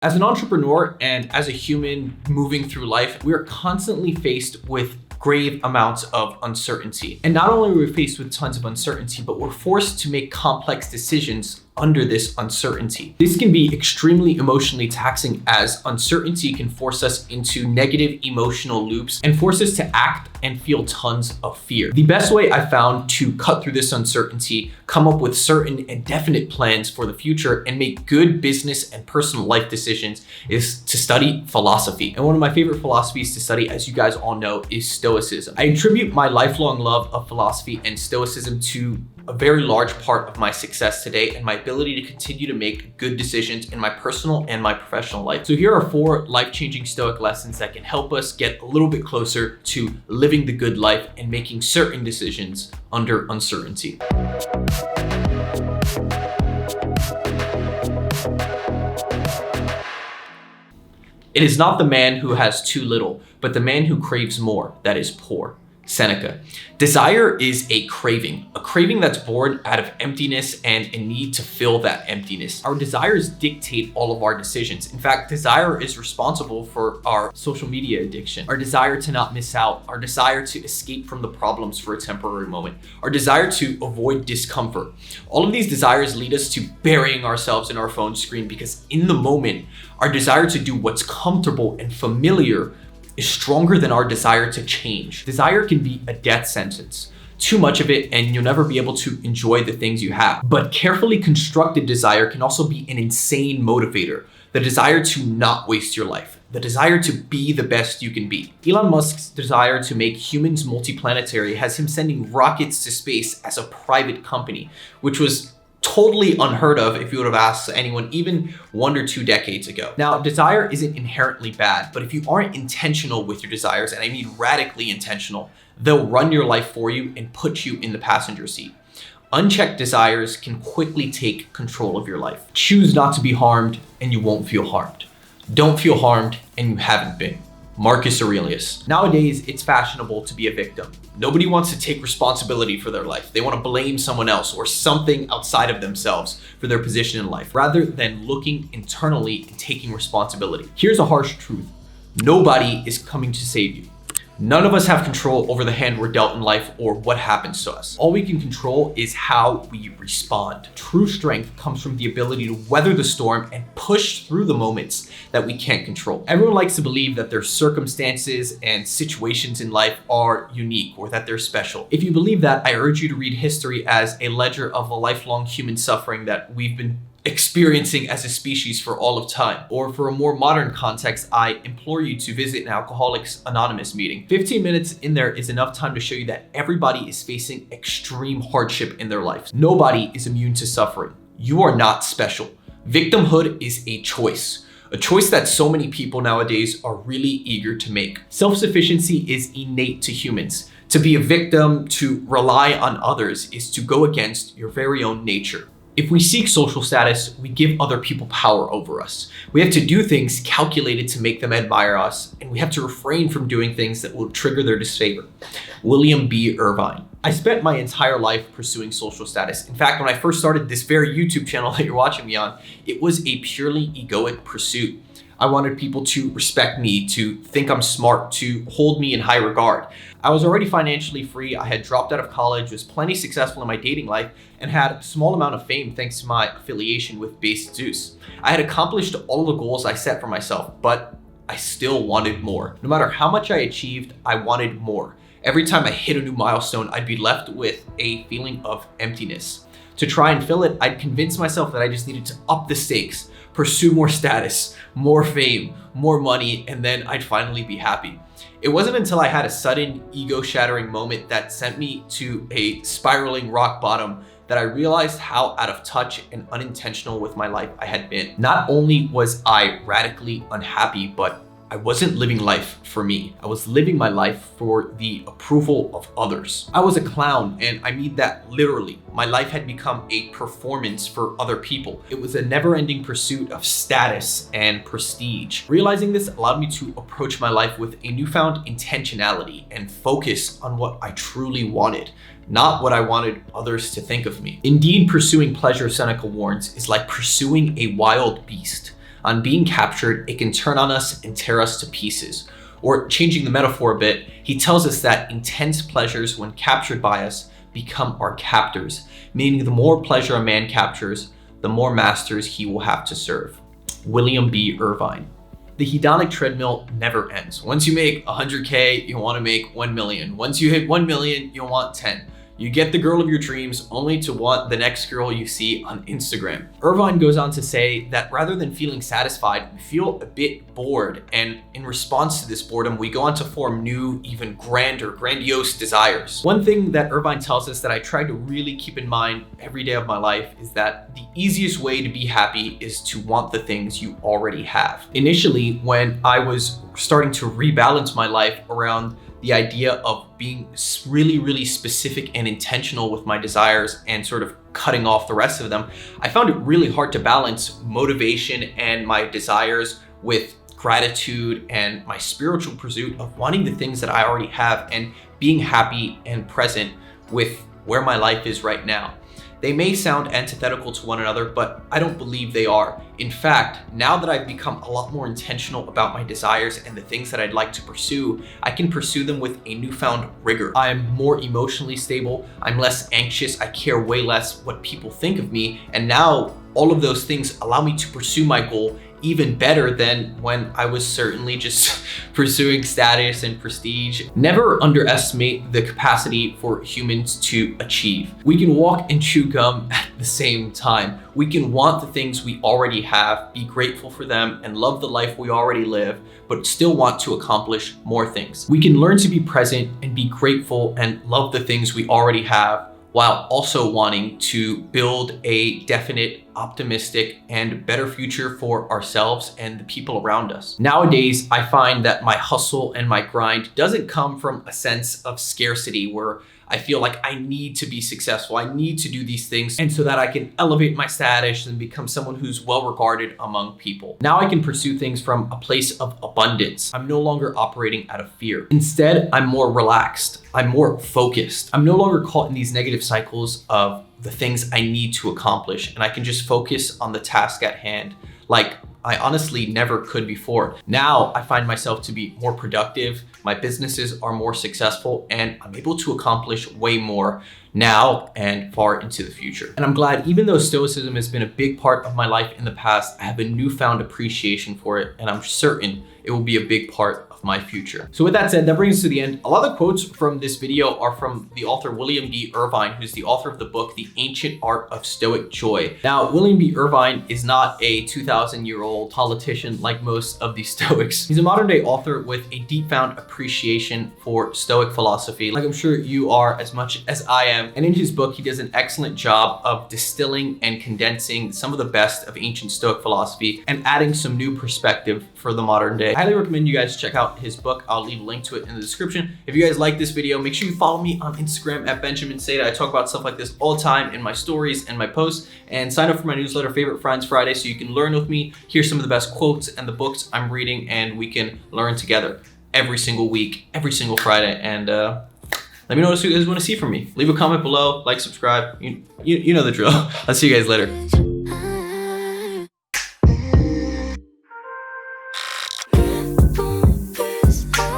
As an entrepreneur and as a human moving through life, we are constantly faced with grave amounts of uncertainty. And not only are we faced with tons of uncertainty, but we're forced to make complex decisions under this uncertainty. This can be extremely emotionally taxing, as uncertainty can force us into negative emotional loops and force us to act and feel tons of fear. The best way I found to cut through this uncertainty, come up with certain and definite plans for the future, and make good business and personal life decisions is to study philosophy. And one of my favorite philosophies to study, as you guys all know, is Stoicism. I attribute my lifelong love of philosophy and Stoicism to a very large part of my success today and my ability to continue to make good decisions in my personal and my professional life. So here are 4 life-changing Stoic lessons that can help us get a little bit closer to living the good life and making certain decisions under uncertainty. It is not the man who has too little, but the man who craves more that is poor. Seneca. Desire is a craving that's born out of emptiness and a need to fill that emptiness. Our desires dictate all of our decisions. In fact, desire is responsible for our social media addiction, our desire to not miss out, our desire to escape from the problems for a temporary moment, our desire to avoid discomfort. All of these desires lead us to burying ourselves in our phone screen, because in the moment, our desire to do what's comfortable and familiar is stronger than our desire to change. Desire can be a death sentence. Too much of it and you'll never be able to enjoy the things you have. But carefully constructed desire can also be an insane motivator. The desire to not waste your life. The desire to be the best you can be. Elon Musk's desire to make humans multiplanetary has him sending rockets to space as a private company, which was totally unheard of if you would have asked anyone even 1 or 2 decades ago. Now, desire isn't inherently bad, but if you aren't intentional with your desires, and I mean radically intentional, they'll run your life for you and put you in the passenger seat. Unchecked desires can quickly take control of your life. Choose not to be harmed and you won't feel harmed. Don't feel harmed and you haven't been. Marcus Aurelius. Nowadays, it's fashionable to be a victim. Nobody wants to take responsibility for their life. They want to blame someone else or something outside of themselves for their position in life, rather than looking internally and taking responsibility. Here's a harsh truth. Nobody is coming to save you. None of us have control over the hand we're dealt in life or what happens to us. All we can control is how we respond. True strength comes from the ability to weather the storm and push through the moments that we can't control. Everyone likes to believe that their circumstances and situations in life are unique or that they're special. If you believe that, I urge you to read history as a ledger of a lifelong human suffering that we've been experiencing as a species for all of time. Or for a more modern context, I implore you to visit an Alcoholics Anonymous meeting. 15 minutes in there is enough time to show you that everybody is facing extreme hardship in their lives. Nobody is immune to suffering. You are not special. Victimhood is a choice that so many people nowadays are really eager to make. Self-sufficiency is innate to humans. To be a victim, to rely on others, is to go against your very own nature. If we seek social status, we give other people power over us. We have to do things calculated to make them admire us, and we have to refrain from doing things that will trigger their disfavor. William B. Irvine. I spent my entire life pursuing social status. In fact, when I first started this very YouTube channel that you're watching me on, it was a purely egoic pursuit. I wanted people to respect me, to think I'm smart, to hold me in high regard. I was already financially free. I had dropped out of college, was plenty successful in my dating life, and had a small amount of fame thanks to my affiliation with Base Zeus. I had accomplished all the goals I set for myself, but I still wanted more. No matter how much I achieved, I wanted more. Every time I hit a new milestone, I'd be left with a feeling of emptiness. To try and fill it, I'd convince myself that I just needed to up the stakes, pursue more status, more fame, more money, and then I'd finally be happy. It wasn't until I had a sudden ego-shattering moment that sent me to a spiraling rock bottom that I realized how out of touch and unintentional with my life I had been. Not only was I radically unhappy, but I wasn't living life for me. I was living my life for the approval of others. I was a clown, and I mean that literally. My life had become a performance for other people. It was a never-ending pursuit of status and prestige. Realizing this allowed me to approach my life with a newfound intentionality and focus on what I truly wanted, not what I wanted others to think of me. Indeed, pursuing pleasure, Seneca warns, is like pursuing a wild beast. On being captured, it can turn on us and tear us to pieces. Or changing the metaphor a bit, he tells us that intense pleasures, when captured by us, become our captors, meaning the more pleasure a man captures, the more masters he will have to serve. William B. Irvine. The hedonic treadmill never ends. Once you make 100K, you want to make 1 million. Once you hit 1 million, you'll want 10. You get the girl of your dreams only to want the next girl you see on Instagram. Irvine goes on to say that rather than feeling satisfied, we feel a bit bored. And in response to this boredom, we go on to form new, even grander, grandiose desires. One thing that Irvine tells us that I try to really keep in mind every day of my life is that the easiest way to be happy is to want the things you already have. Initially, when I was starting to rebalance my life around the idea of being really, really specific and intentional with my desires and sort of cutting off the rest of them, I found it really hard to balance motivation and my desires with gratitude and my spiritual pursuit of wanting the things that I already have and being happy and present with where my life is right now. They may sound antithetical to one another, but I don't believe they are. In fact, now that I've become a lot more intentional about my desires and the things that I'd like to pursue, I can pursue them with a newfound rigor. I am more emotionally stable, I'm less anxious, I care way less what people think of me, and now all of those things allow me to pursue my goal even better than when I was certainly just pursuing status and prestige. Never underestimate the capacity for humans to achieve. We can walk and chew gum at the same time. We can want the things we already have, be grateful for them, and love the life we already live, but still want to accomplish more things. We can learn to be present and be grateful and love the things we already have, while also wanting to build a definite, optimistic, and better future for ourselves and the people around us. Nowadays, I find that my hustle and my grind doesn't come from a sense of scarcity where I feel like I need to be successful, I need to do these things, and so that I can elevate my status and become someone who's well regarded among people. Now I can pursue things from a place of abundance. I'm no longer operating out of fear. Instead, I'm more relaxed. I'm more focused. I'm no longer caught in these negative cycles of the things I need to accomplish, and I can just focus on the task at hand like I honestly never could before. Now I find myself to be more productive, my businesses are more successful, and I'm able to accomplish way more now and far into the future. And I'm glad, even though Stoicism has been a big part of my life in the past, I have a newfound appreciation for it, and I'm certain it will be a big part of my future. So with that said, that brings us to the end. A lot of the quotes from this video are from the author William B. Irvine, who's the author of the book, The Ancient Art of Stoic Joy. Now, William B. Irvine is not a 2,000-year-old politician like most of the Stoics. He's a modern day author with a deep found appreciation for Stoic philosophy, like I'm sure you are as much as I am. And in his book, he does an excellent job of distilling and condensing some of the best of ancient Stoic philosophy and adding some new perspective for the modern day. I highly recommend you guys check out his book. I'll leave a link to it in the description. If you guys like this video, make sure you follow me on Instagram at Benjamin Seda. I talk about stuff like this all the time in my stories and my posts, and sign up for my newsletter, Favorite Friends Friday, so you can learn with me, hear some of the best quotes and the books I'm reading, and we can learn together every single week, every single Friday. And let me know what you guys want to see from me. Leave a comment below, like, subscribe. You know the drill. I'll see you guys later.